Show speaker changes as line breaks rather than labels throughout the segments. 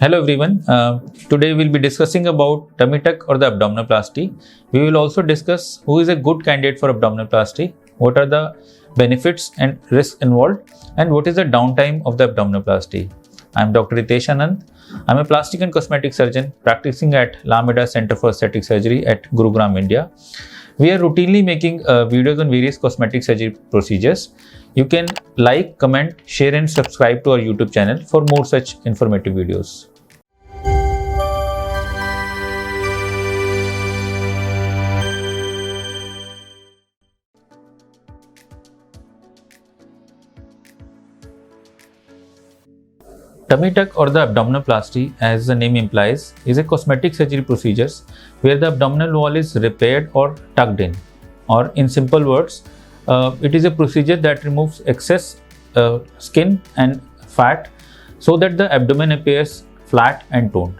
Hello everyone. Today we'll be discussing about tummy tuck or the abdominoplasty. We will also discuss who is a good candidate for abdominoplasty, what are the benefits and risks involved, and what is the downtime of the abdominoplasty. I am Dr. Ritesh Anand. I am a plastic and cosmetic surgeon practicing at Lameda Center for Aesthetic Surgery at Gurugram, India. We are routinely making videos on various cosmetic surgery procedures. You can like, comment, share and subscribe to our YouTube channel for more such informative videos. Tummy tuck or the abdominoplasty, as the name implies, is a cosmetic surgery procedure where the abdominal wall is repaired or tucked in. Or in simple words, it is a procedure that removes excess skin and fat so that the abdomen appears flat and toned.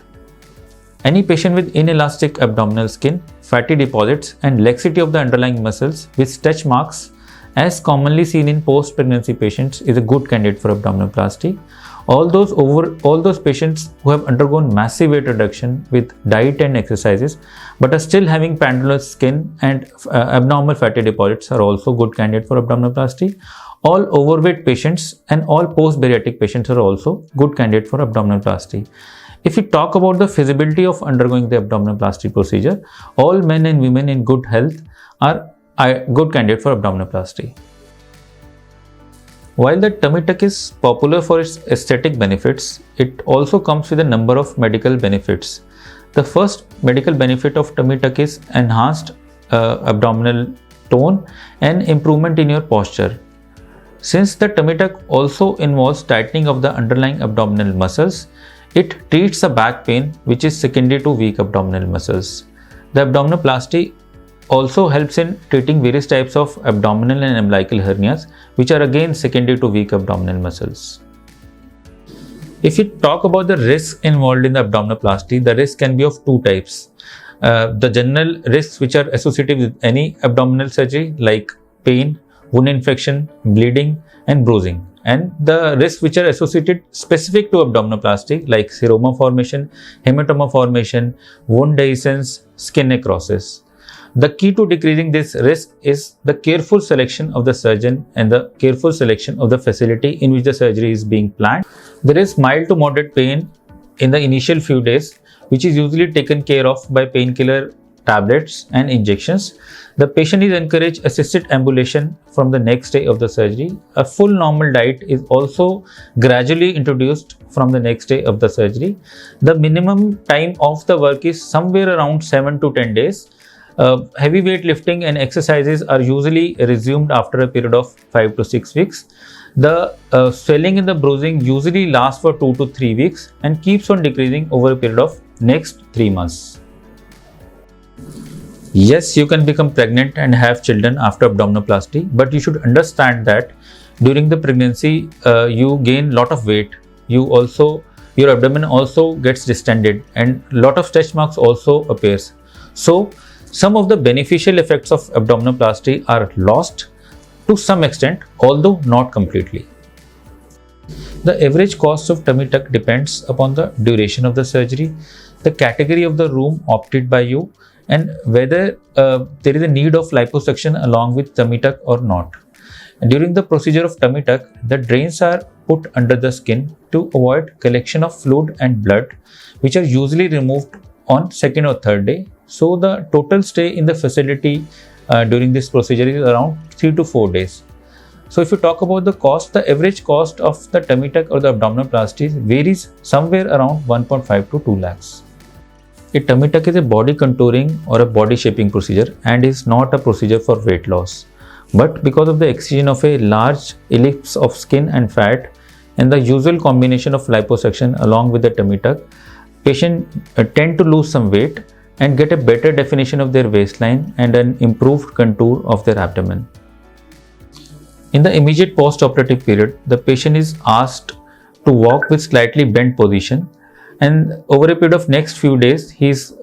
Any patient with inelastic abdominal skin, fatty deposits and laxity of the underlying muscles with stretch marks, as commonly seen in post-pregnancy patients, is a good candidate for abdominoplasty. All those patients who have undergone massive weight reduction with diet and exercises but are still having pandulous skin and abnormal fatty deposits are also good candidate for abdominoplasty. All overweight patients and all post-bariatric patients are also good candidate for abdominoplasty. If we talk about the feasibility of undergoing the abdominoplasty procedure, all men and women in good health are good candidate for abdominoplasty. While the tummy tuck is popular for its aesthetic benefits, it also comes with a number of medical benefits. The first medical benefit of tummy tuck is enhanced abdominal tone and improvement in your posture. Since the tummy tuck also involves tightening of the underlying abdominal muscles, it treats the back pain which is secondary to weak abdominal muscles. The abdominoplasty also helps in treating various types of abdominal and umbilical hernias, which are again secondary to weak abdominal muscles. If we talk about the risks involved in the abdominoplasty, the risk can be of two types. The general risks which are associated with any abdominal surgery like pain, wound infection, bleeding and bruising. And the risks which are associated specific to abdominoplasty like seroma formation, hematoma formation, wound dehiscence, skin necrosis. The key to decreasing this risk is the careful selection of the surgeon and the careful selection of the facility in which the surgery is being planned. There is mild to moderate pain in the initial few days, which is usually taken care of by painkiller tablets and injections. The patient is encouraged assisted ambulation from the next day of the surgery. A full normal diet is also gradually introduced from the next day of the surgery. The minimum time of the work is somewhere around 7 to 10 days. Heavy weight lifting and exercises are usually resumed after a period of 5 to 6 weeks. The swelling and the bruising usually lasts for 2 to 3 weeks and keeps on decreasing over a period of next 3 months. Yes, you can become pregnant and have children after abdominoplasty, but you should understand that during the pregnancy you gain lot of weight. Your abdomen also gets distended and lot of stretch marks also appears. So some of the beneficial effects of abdominoplasty are lost to some extent, although not completely. The average cost of tummy tuck depends upon the duration of the surgery, the category of the room opted by you, and whether there is a need of liposuction along with tummy tuck or not. During the procedure of tummy tuck, the drains are put under the skin to avoid collection of fluid and blood, which are usually removed on second or third day. So the total stay in the facility during this procedure is around 3 to 4 days. So if you talk about the cost, the average cost of the tummy tuck or the abdominoplasty varies somewhere around 1.5 to 2 lakhs. A tummy tuck is a body contouring or a body shaping procedure and is not a procedure for weight loss. But because of the excision of a large ellipse of skin and fat and the usual combination of liposuction along with the tummy tuck, patients tend to lose some weight and get a better definition of their waistline and an improved contour of their abdomen. In the immediate post-operative period, the patient is asked to walk with slightly bent position, and over a period of next few days, he is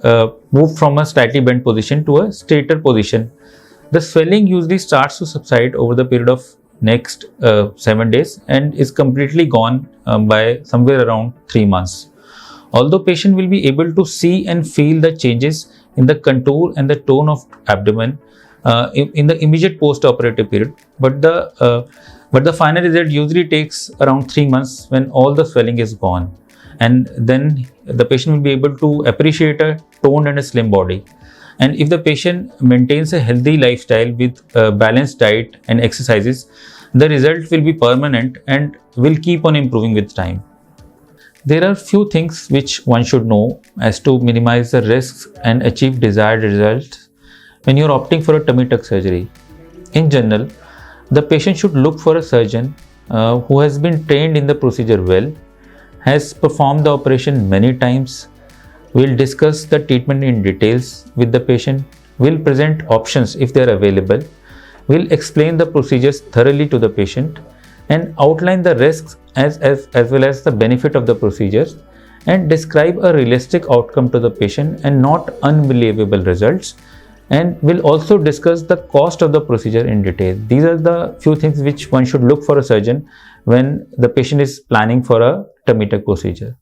moved from a slightly bent position to a straighter position. The swelling usually starts to subside over the period of next 7 days and is completely gone by somewhere around 3 months. Although patient will be able to see and feel the changes in the contour and the tone of abdomen in the immediate post-operative period, but the final result usually takes around 3 months when all the swelling is gone, and then the patient will be able to appreciate a toned and a slim body. And if the patient maintains a healthy lifestyle with balanced diet and exercises, the result will be permanent and will keep on improving with time. There are few things which one should know as to minimize the risks and achieve desired results when you are opting for a tummy tuck surgery. In general, the patient should look for a surgeon who has been trained in the procedure well, has performed the operation many times, will discuss the treatment in details with the patient, will present options if they are available, will explain the procedures thoroughly to the patient, and outline the risks as well as the benefit of the procedures, and describe a realistic outcome to the patient and not unbelievable results, and will also discuss the cost of the procedure in detail. These are the few things which one should look for a surgeon when the patient is planning for a tummy tuck procedure.